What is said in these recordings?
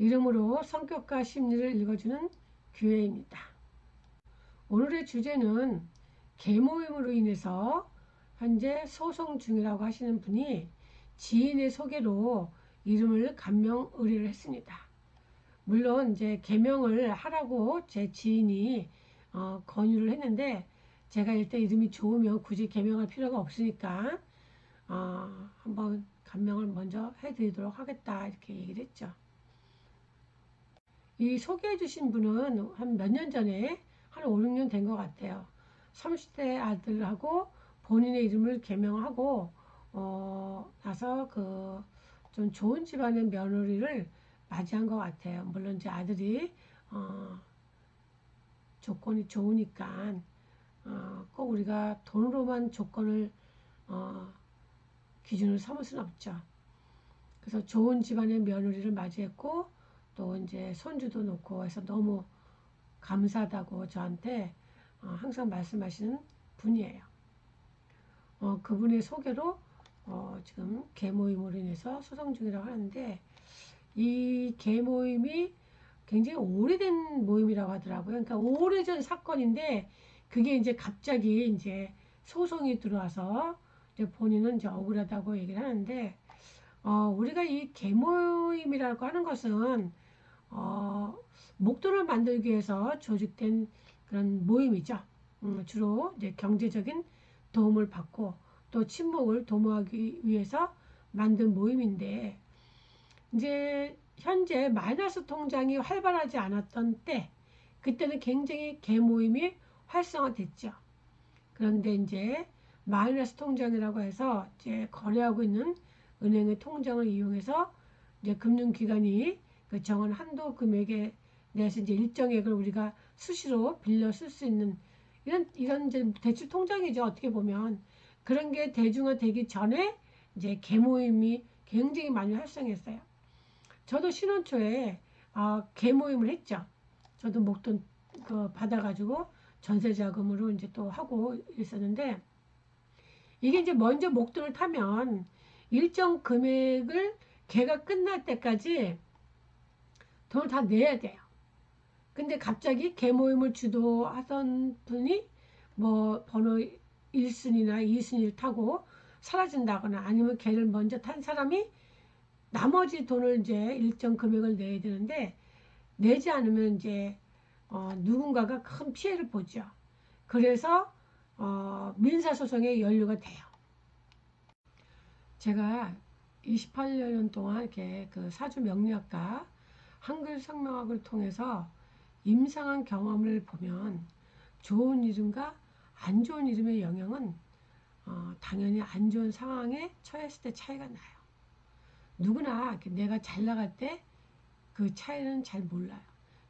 이름으로 성격과 심리를 읽어주는 교회입니다. 오늘의 주제는 계모임으로 인해서 현재 소송 중이라고 하시는 분이 지인의 소개로 이름을 감명 의뢰를 했습니다. 물론 이제 개명을 하라고 제 지인이 권유를 했는데 제가 일단 이름이 좋으면 굳이 개명할 필요가 없으니까 한번 감명을 먼저 해드리도록 하겠다 이렇게 얘기를 했죠. 이 소개해 주신 분은 한 몇 년 전에 한 5, 6년 된 것 같아요. 30대 아들하고 본인의 이름을 개명하고 나서 그 좀 좋은 집안의 며느리를 맞이한 것 같아요. 물론 이제 아들이 조건이 좋으니까 꼭 우리가 돈으로만 조건을 기준으로 삼을 수는 없죠. 그래서 좋은 집안의 며느리를 맞이했고 또 이제 손주도 놓고 해서 너무 감사하다고 저한테 항상 말씀하시는 분이에요. 그분의 소개로 지금 계모임으로 인해서 소송 중이라고 하는데 이 계모임이 굉장히 오래된 모임이라고 하더라고요. 그러니까 오래전 사건인데 그게 이제 갑자기 이제 소송이 들어와서 이제 본인은 이제 억울하다고 얘기를 하는데 우리가 이 계모임이라고 하는 것은 목돈을 만들기 위해서 조직된 그런 모임이죠. 주로 이제 경제적인 도움을 받고 또 친목을 도모하기 위해서 만든 모임인데 이제 현재 마이너스 통장이 활발하지 않았던 때 그때는 굉장히 계모임이 활성화됐죠. 그런데 이제 마이너스 통장이라고 해서 이제 거래하고 있는 은행의 통장을 이용해서 이제 금융기관이 그 정한 한도 금액에 내서 이제 일정액을 우리가 수시로 빌려 쓸 수 있는 이런 이제 대출 통장이죠. 어떻게 보면 그런 게 대중화되기 전에 이제 계모임이 굉장히 많이 활성했어요. 저도 신혼 초에 계모임을 했죠. 저도 목돈 받아가지고 전세 자금으로 이제 또 하고 있었는데 이게 이제 먼저 목돈을 타면 일정 금액을 걔가 끝날 때까지 돈을 다 내야 돼요. 근데 갑자기 계모임을 주도하던 분이 뭐 번호 1순위나 2순위를 타고 사라진다거나 아니면 걔를 먼저 탄 사람이 나머지 돈을 이제 일정 금액을 내야 되는데 내지 않으면 이제 누군가가 큰 피해를 보죠. 그래서 민사소송에 연루가 돼요. 제가 28년 동안 이렇게 그 사주 명리학과 한글 성명학을 통해서 임상한 경험을 보면 좋은 이름과 안 좋은 이름의 영향은 당연히 안 좋은 상황에 처했을 때 차이가 나요. 누구나 내가 잘 나갈 때 그 차이는 잘 몰라요.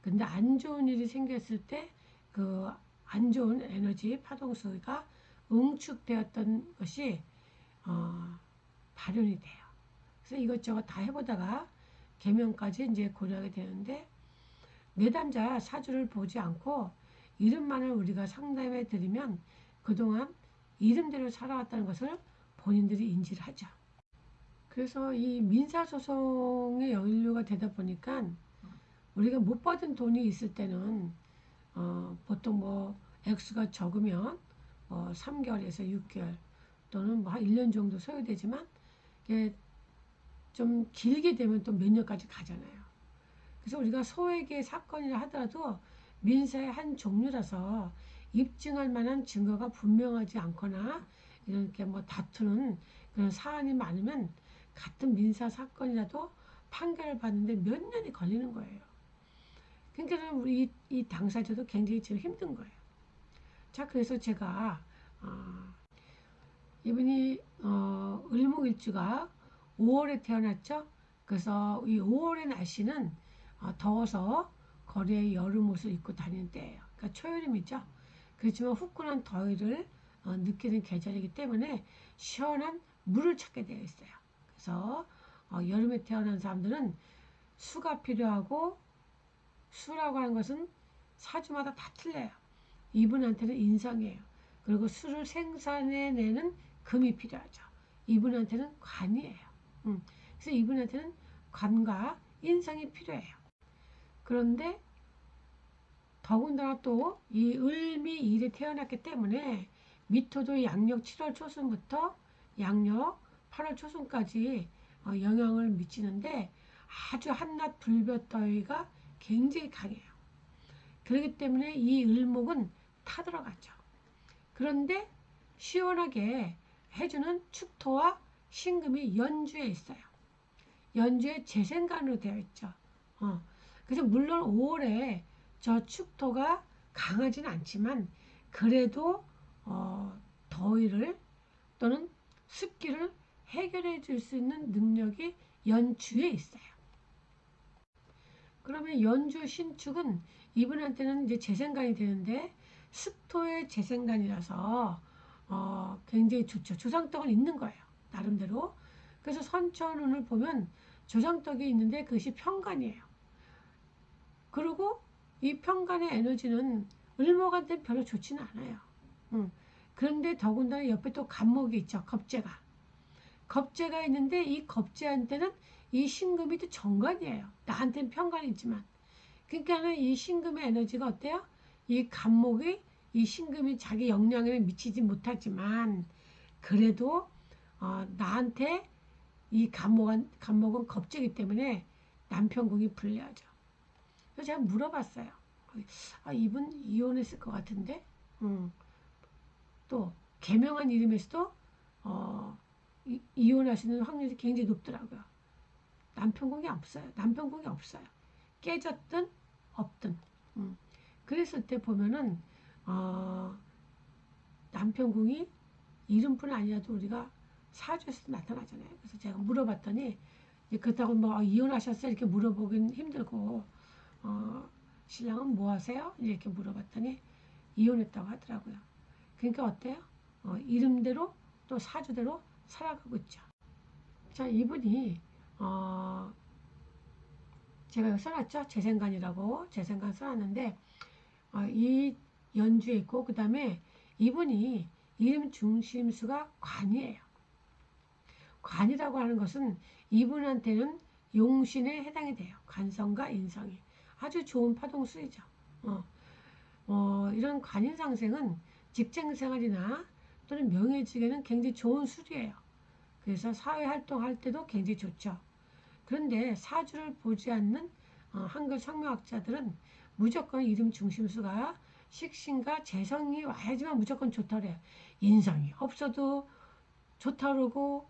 근데 안 좋은 일이 생겼을 때 그 안 좋은 에너지 파동수가 응축되었던 것이 발현이 돼요. 그래서 이것저것 다 해보다가 개명까지 이제 고려하게 되는데 내담자 사주를 보지 않고 이름만을 우리가 상담해 드리면 그동안 이름대로 살아왔다는 것을 본인들이 인지를 하죠. 그래서 이 민사소송의 연루가 되다 보니까 우리가 못 받은 돈이 있을 때는 보통 뭐 액수가 적으면 3개월에서 6개월 또는 뭐 한 1년 정도 소요되지만 이게 좀 길게 되면 또 몇 년까지 가잖아요. 그래서 우리가 소액의 사건이라 하더라도 민사의 한 종류라서 입증할 만한 증거가 분명하지 않거나 이렇게 뭐 다투는 그런 사안이 많으면 같은 민사 사건이라도 판결을 받는데 몇 년이 걸리는 거예요. 그러니까 우리 이 당사자도 굉장히 지금 힘든 거예요. 자, 그래서 제가 이분이 을목일주가 5월에 태어났죠. 그래서 이 5월의 날씨는 더워서 거리에 여름 옷을 입고 다니는 때예요. 그러니까 초여름이죠. 그렇지만 후끈한 더위를 느끼는 계절이기 때문에 시원한 물을 찾게 되어 있어요. 그래서 여름에 태어난 사람들은 수가 필요하고 수라고 하는 것은 사주마다 다 틀려요. 이분한테는 인성이에요. 그리고 수를 생산해내는 금이 필요하죠. 이분한테는 관이에요. 그래서 이분한테는 관과 인성이 필요해요. 그런데 더군다나 또 이 을미 일에 태어났기 때문에 미토도 양력 7월 초순부터 양력 8월 초순까지 영향을 미치는데 아주 한낮 불볕더위가 굉장히 강해요. 그렇기 때문에 이 을목은 타들어가죠. 그런데 시원하게 해주는 축토와 신금이 연주에 있어요. 연주에 재생간으로 되어 있죠. 그래서 물론 5월에 저 축토가 강하진 않지만 그래도 더위를 또는 습기를 해결해 줄 수 있는 능력이 연주에 있어요. 그러면 연주 신축은 이분한테는 이제 재생간이 되는데 습토의 재생간이라서 굉장히 좋죠. 조상떡은 있는 거예요. 나름대로. 그래서 선천운을 보면 조상떡이 있는데 그것이 편간이에요. 그리고 이 편간의 에너지는 을목한테는 별로 좋지는 않아요. 그런데 더군다나 옆에 또 간목이 있죠. 겁재가. 겁재가 있는데 이 겁재한테는 이 신금이 또 정관이에요. 나한테는 편관이지만. 그러니까 이 신금의 에너지가 어때요? 이 간목이 이 신금이 자기 역량에 미치지 못하지만 그래도 나한테 이 간목은 겁재이기 때문에 남편궁이 불리하죠. 그래서 제가 물어봤어요. 이분 이혼했을 것 같은데 또 개명한 이름에서도 이혼하시는 확률이 굉장히 높더라고요. 남편궁이 없어요. 남편궁이 없어요. 깨졌든 없든. 그랬을 때 보면은 남편궁이 이름뿐 아니라도 우리가 사주에서 나타나잖아요. 그래서 제가 물어봤더니 그렇다고 뭐 이혼하셨어요? 이렇게 물어보긴 힘들고 신랑은 뭐 하세요? 이렇게 물어봤더니 이혼했다고 하더라고요. 그러니까 어때요? 이름대로 또 사주대로 살아가고 있죠. 자, 이분이 제가 써놨죠? 재생간이라고 재생간 써놨는데 이 연주에 있고 그 다음에 이분이 이름 중심수가 관이에요. 관이라고 하는 것은 이분한테는 용신에 해당이 돼요. 관성과 인성이 아주 좋은 파동수이죠. 이런 관인상생은 직장생활이나 또는 명예직에는 굉장히 좋은 술이에요. 그래서 사회활동할 때도 굉장히 좋죠. 그런데 사주를 보지 않는 한글 성명학자들은 무조건 이름 중심수가 식신과 재성이 와야지만 무조건 좋다 그래요. 인성이 없어도 좋다 그러고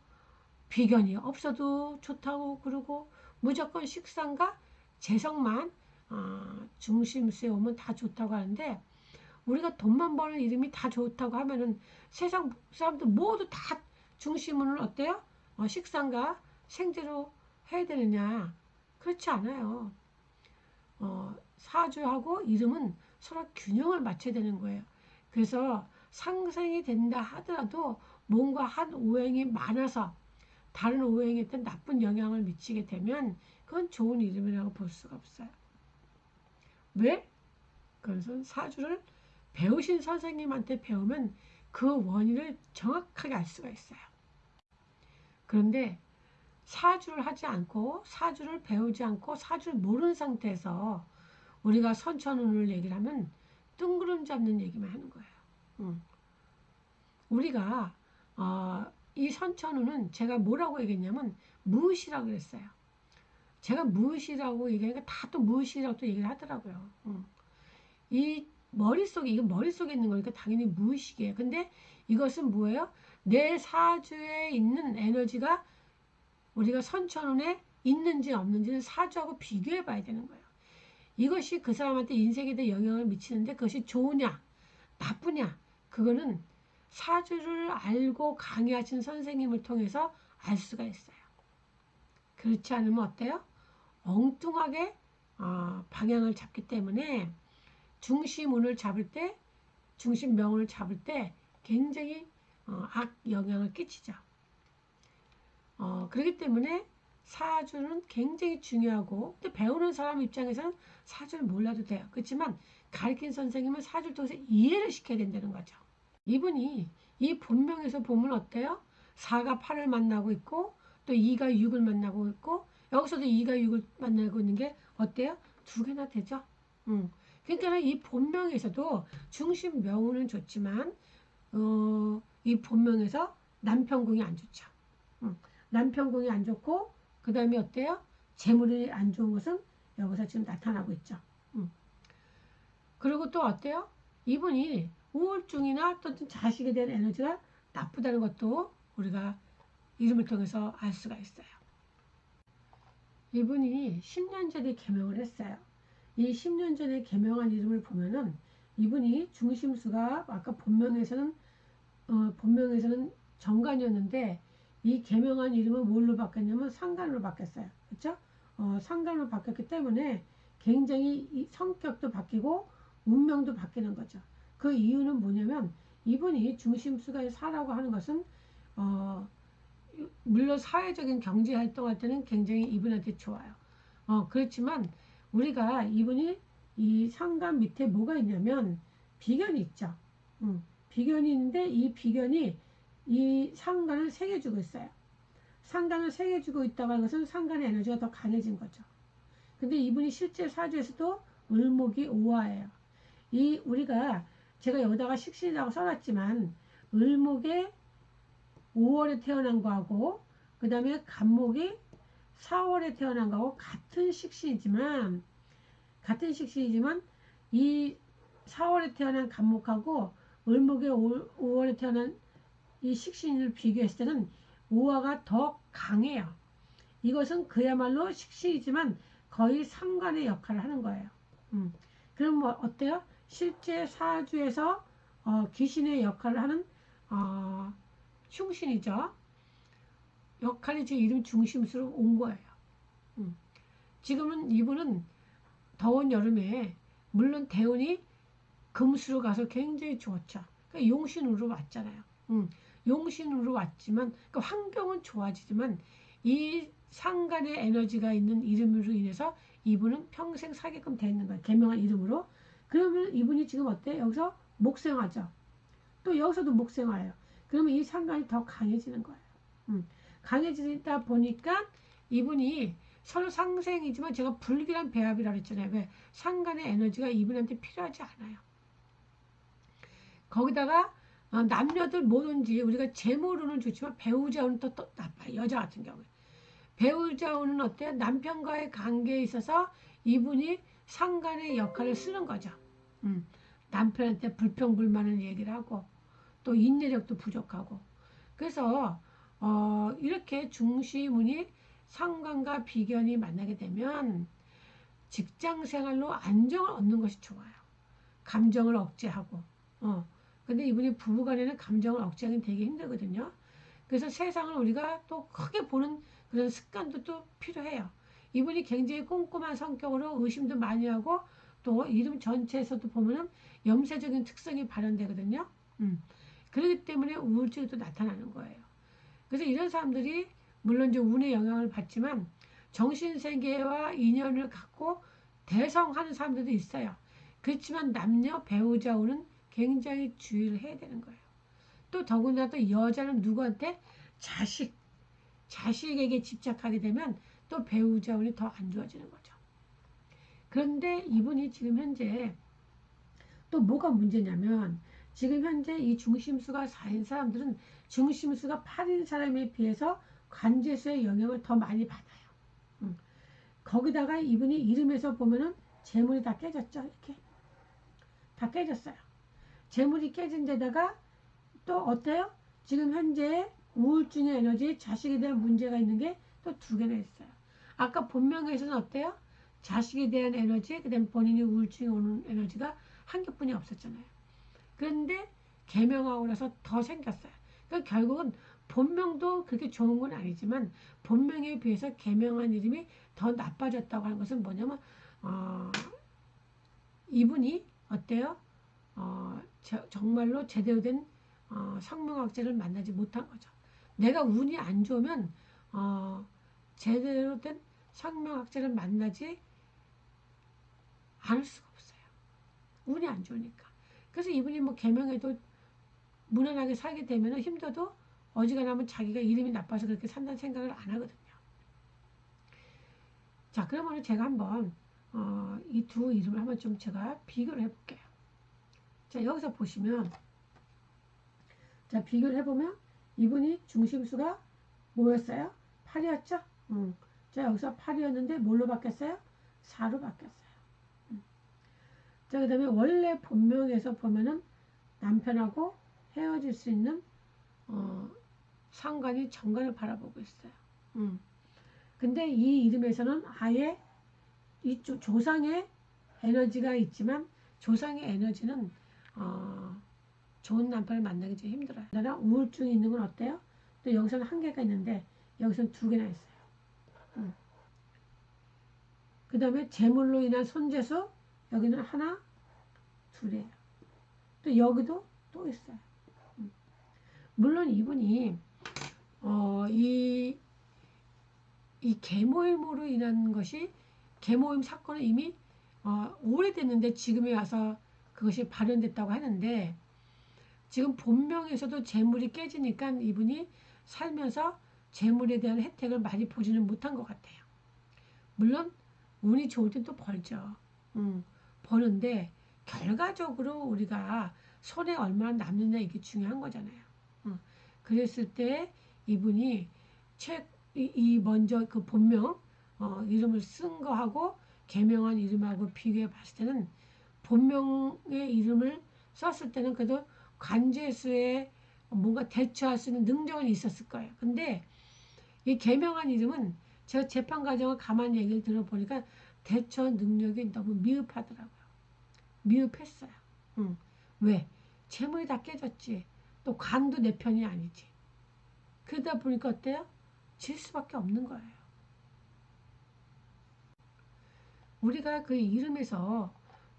비견이 없어도 좋다고 그러고 무조건 식상과 재성만 중심수에 오면 다 좋다고 하는데 우리가 돈만 버는 이름이 다 좋다고 하면은 세상 사람들 모두 다 중심은 어때요? 식상과 생재로 해야 되느냐? 그렇지 않아요. 사주하고 이름은 서로 균형을 맞춰야 되는 거예요. 그래서 상생이 된다 하더라도 뭔가 한 오행이 많아서 다른 오행한테 나쁜 영향을 미치게 되면 그건 좋은 이름이라고 볼 수가 없어요. 왜? 그것은 사주를 배우신 선생님한테 배우면 그 원인을 정확하게 알 수가 있어요. 그런데 사주를 하지 않고 사주를 배우지 않고 사주를 모르는 상태에서 우리가 선천운을 얘기를 하면 뜬구름 잡는 얘기만 하는 거예요. 우리가 이 선천운은 제가 뭐라고 얘기했냐면 무엇이라고 그랬어요. 제가 무엇이라고 얘기하니까 다 또 무엇이라고 또 얘기를 하더라고요. 이 머릿속에 이거 머릿속에 있는 거니까 당연히 무의식이에요. 근데 이것은 뭐예요? 내 사주에 있는 에너지가 우리가 선천운에 있는지 없는지는 사주하고 비교해 봐야 되는 거예요. 이것이 그 사람한테 인생에 대해 영향을 미치는데 그것이 좋으냐 나쁘냐 그거는 사주를 알고 강의하신 선생님을 통해서 알 수가 있어요. 그렇지 않으면 어때요? 엉뚱하게 방향을 잡기 때문에 중심운을 잡을 때 중심명을 잡을 때 굉장히 악 영향을 끼치죠. 그렇기 때문에 사주는 굉장히 중요하고 근데 배우는 사람 입장에서는 사주를 몰라도 돼요. 그렇지만 가르친 선생님은 사주를 통해서 이해를 시켜야 된다는 거죠. 이분이 이 본명에서 보면 어때요? 4가 8을 만나고 있고 또 2가 6을 만나고 있고 여기서도 2가 6을 만나고 있는 게 어때요? 두 개나 되죠. 그러니까 이 본명에서도 중심 명운은 좋지만 이 본명에서 남편궁이 안 좋죠. 남편궁이 안 좋고 그 다음에 어때요? 재물이 안 좋은 것은 여기서 지금 나타나고 있죠. 그리고 또 어때요? 이분이 우울증이나 또 자식에 대한 에너지가 나쁘다는 것도 우리가 이름을 통해서 알 수가 있어요. 이분이 10년 전에 개명을 했어요. 이 10년 전에 개명한 이름을 보면은 이분이 중심수가 아까 본명에서는 정관이었는데 이 개명한 이름은 뭘로 바뀌었냐면 상관으로 바뀌었어요. 그렇죠? 상관으로 바뀌었기 때문에 굉장히 성격도 바뀌고 운명도 바뀌는 거죠. 그 이유는 뭐냐면 이분이 중심수가 4라고 하는 것은 물론 사회적인 경제 활동할 때는 굉장히 이분한테 좋아요. 그렇지만 우리가 이분이 이 상관 밑에 뭐가 있냐면 비견이 있죠. 비견이 있는데 이 비견이 이 상관을 새겨주고 있어요. 상관을 새겨주고 있다고 하는 것은 상관의 에너지가 더 강해진 거죠. 근데 이분이 실제 사주에서도 을목이 오화예요. 이 우리가 제가 여기다가 식신이라고 써놨지만 을목에 5월에 태어난 거하고 그 다음에 간목이 4월에 태어난 거하고 같은 식신이지만 이 4월에 태어난 간목하고 을목의 5월에 태어난 이 식신을 비교했을 때는 오화가 더 강해요. 이것은 그야말로 식신이지만 거의 상관의 역할을 하는 거예요. 그럼 뭐 어때요? 실제 사주에서 귀신의 역할을 하는 흉신이죠. 역할이 제 이름 중심수로 온 거예요. 지금은 이분은 더운 여름에 물론 대운이 금수로 가서 굉장히 좋았죠. 그러니까 용신으로 왔잖아요. 용신으로 왔지만 그러니까 환경은 좋아지지만 이 상간의 에너지가 있는 이름으로 인해서 이분은 평생 살게끔 돼 있는 거예요. 개명한 이름으로. 그러면 이분이 지금 어때? 여기서 목생화죠. 또 여기서도 목생화예요. 그러면 이 상관이 더 강해지는 거예요. 강해지다 보니까 이분이 서로 상생이지만 제가 불길한 배합이라고 했잖아요. 왜? 상관의 에너지가 이분한테 필요하지 않아요. 거기다가 남녀들 뭐든지 우리가 재물운은 좋지만 배우자운은 또 나빠요. 여자 같은 경우에. 배우자운은 어때요? 남편과의 관계에 있어서 이분이 상관의 역할을 쓰는 거죠. 남편한테 불평불만을 얘기를 하고 또 인내력도 부족하고 그래서 이렇게 중시운이 상관과 비견이 만나게 되면 직장생활로 안정을 얻는 것이 좋아요. 감정을 억제하고 근데 이분이 부부간에는 감정을 억제하기는 되게 힘들거든요. 그래서 세상을 우리가 또 크게 보는 그런 습관도 또 필요해요. 이분이 굉장히 꼼꼼한 성격으로 의심도 많이 하고 또 이름 전체에서도 보면은 염세적인 특성이 발현되거든요. 그렇기 때문에 우울증도 나타나는 거예요. 그래서 이런 사람들이 물론 이제 운의 영향을 받지만 정신세계와 인연을 갖고 대성하는 사람들도 있어요. 그렇지만 남녀 배우자 운은 굉장히 주의를 해야 되는 거예요. 또 더군다나 또 여자는 누구한테 자식에게 집착하게 되면 또 배우자 운이 더 안 좋아지는 거죠. 그런데 이분이 지금 현재 또 뭐가 문제냐면 지금 현재 이 중심수가 4인 사람들은 중심수가 8인 사람에 비해서 관제수의 영향을 더 많이 받아요. 거기다가 이분이 이름에서 보면은 재물이 다 깨졌죠. 이렇게 다 깨졌어요. 재물이 깨진 데다가 또 어때요? 지금 현재 우울증의 에너지, 자식에 대한 문제가 있는 게 또 2개나 있어요. 아까 본명에서는 어때요? 자식에 대한 에너지, 그 다음에 본인이 우울증이 오는 에너지가 한 개뿐이 없었잖아요. 그런데 개명하고 나서 더 생겼어요. 그러니까 결국은 본명도 그렇게 좋은 건 아니지만 본명에 비해서 개명한 이름이 더 나빠졌다고 하는 것은 뭐냐면 이분이 어때요? 정말로 제대로 된 성명학자를 만나지 못한 거죠. 내가 운이 안 좋으면 제대로 된 성명학자를 만나지 않을 수가 없어요. 운이 안 좋으니까. 그래서 이분이 뭐 개명해도 무난하게 살게 되면 힘들어도 어지간하면 자기가 이름이 나빠서 그렇게 산다는 생각을 안 하거든요. 자, 그러면 제가 한번 이 두 이름을 한번 좀 제가 비교를 해볼게요. 자, 여기서 보시면, 자, 비교를 해보면 이분이 중심수가 뭐였어요? 8이었죠? 자, 여기서 8이었는데 뭘로 바뀌었어요? 4로 바뀌었어요. 자, 그 다음에 원래 본명에서 보면은 남편하고 헤어질 수 있는 상관이 정관을 바라보고 있어요. 근데 이 이름에서는 아예 이쪽 조상의 에너지가 있지만 조상의 에너지는 좋은 남편을 만나기 좀 힘들어요. 나랑 우울증이 있는 건 어때요? 또 여기서는 한 개가 있는데 여기서는 두 개나 있어요. 그 다음에 재물로 인한 손재수 여기는 하나, 둘이에요. 또 여기도 또 있어요. 물론 이분이 이 계모임으로 인한 것이 계모임 사건은 이미 오래됐는데 지금에 와서 그것이 발현됐다고 하는데 지금 본명에서도 재물이 깨지니까 이분이 살면서 재물에 대한 혜택을 많이 보지는 못한 것 같아요. 물론 운이 좋을 땐 또 벌죠. 버는데 결과적으로 우리가 손에 얼마나 남느냐 이게 중요한 거잖아요. 그랬을 때 이분이 먼저 그 본명 이름을 쓴 거하고 개명한 이름하고 비교해 봤을 때는 본명의 이름을 썼을 때는 그래도 관제수에 뭔가 대처할 수 있는 능력은 있었을 거예요. 근데 이 개명한 이름은 제가 재판 과정을 가만히 얘기를 들어보니까 대처 능력이 너무 미흡하더라고요. 미흡했어요. 왜? 재물이 다 깨졌지. 또 관도 내 편이 아니지. 그러다 보니까 어때요? 질 수밖에 없는 거예요. 우리가 그 이름에서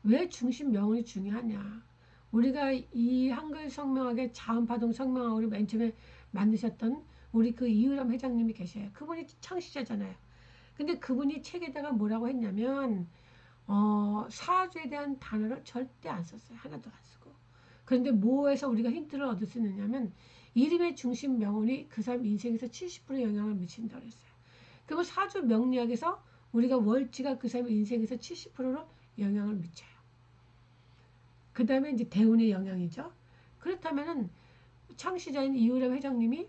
왜 중심 명언이 중요하냐. 우리가 이 한글 성명학의 자음파동 성명학을 맨 처음에 만드셨던 우리 그 이유람 회장님이 계셔요. 그분이 창시자잖아요. 근데 그분이 책에다가 뭐라고 했냐면 사주에 대한 단어를 절대 안 썼어요. 하나도 안 쓰고. 그런데 뭐에서 우리가 힌트를 얻을 수 있느냐면 이름의 중심 명언이 그 사람 인생에서 70% 영향을 미친다고 했어요. 그러면 사주 명리학에서 우리가 월지가 그 사람 인생에서 70%로 영향을 미쳐요. 그 다음에 이제 대운의 영향이죠. 그렇다면은 창시자인 이유람 회장님이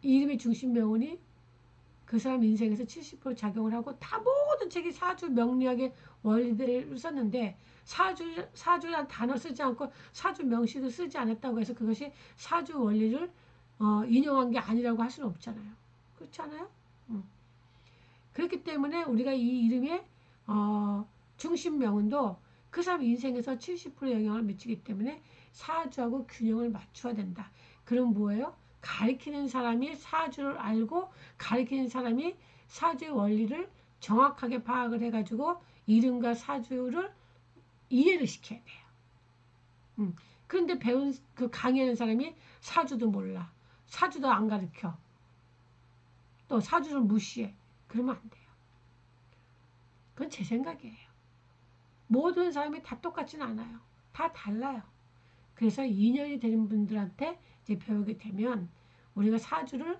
이름의 중심 명언이 그 사람 인생에서 70% 작용을 하고 다 모든 책이 사주 명리학의 원리들을 썼는데 사주란 단어 쓰지 않고 사주 명시도 쓰지 않았다고 해서 그것이 사주 원리를 인용한 게 아니라고 할 수는 없잖아요. 그렇지 않아요? 그렇기 때문에 우리가 이 이름의 중심 명언도 그 사람 인생에서 70% 영향을 미치기 때문에 사주하고 균형을 맞춰야 된다. 그럼 뭐예요? 가르치는 사람이 사주를 알고 가르치는 사람이 사주의 원리를 정확하게 파악을 해가지고 이름과 사주를 이해를 시켜야 돼요. 그런데 배운 그 강의하는 사람이 사주도 몰라. 사주도 안 가르쳐. 또 사주를 무시해. 그러면 안 돼요. 그건 제 생각이에요. 모든 사람이 다 똑같지는 않아요. 다 달라요. 그래서 인연이 되는 분들한테 이제 배우게 되면 우리가 사주를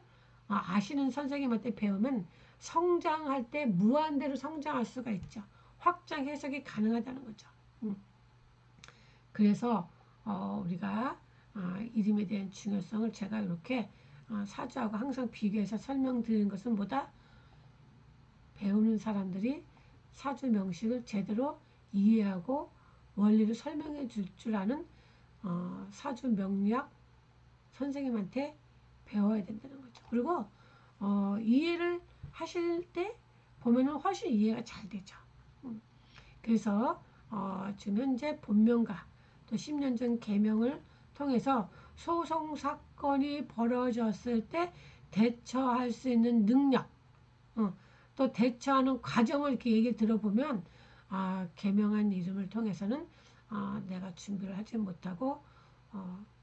아시는 선생님한테 배우면 성장할 때 무한대로 성장할 수가 있죠. 확장 해석이 가능하다는 거죠. 그래서 우리가 이름에 대한 중요성을 제가 이렇게 사주하고 항상 비교해서 설명드리는 것은 뭐다? 배우는 사람들이 사주 명식을 제대로 이해하고 원리를 설명해 줄 아는 사주 명리학 선생님한테 배워야 된다는 거죠. 그리고 이해를 하실 때 보면은 훨씬 이해가 잘 되죠. 그래서 지금 현재 본명가 또 10년 전 개명을 통해서 소송 사건이 벌어졌을 때 대처할 수 있는 능력, 또 대처하는 과정을 이렇게 얘기 들어보면 개명한 이름을 통해서는 내가 준비를 하지 못하고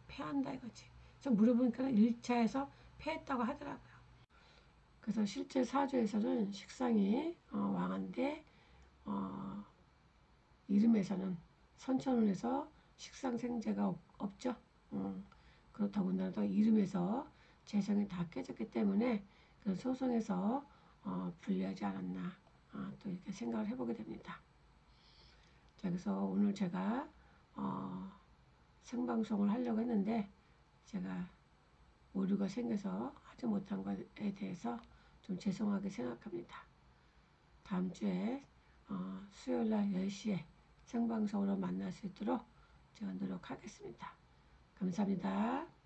패한다 이거지. 그래서 물어보니까 1차에서 패했다고 하더라고요. 그래서 실제 사주에서는 식상이 왕한데 이름에서는 선천운에서 식상생재가 없죠. 그렇더군다나 또 이름에서 재성이 다 깨졌기 때문에 그 소송에서 불리하지 않았나 또 이렇게 생각을 해보게 됩니다. 자, 그래서 오늘 제가 생방송을 하려고 했는데 제가 오류가 생겨서 하지 못한 것에 대해서 좀 죄송하게 생각합니다. 다음 주에 수요일날 10시에 생방송으로 만날 수 있도록 제가 노력하겠습니다. 감사합니다.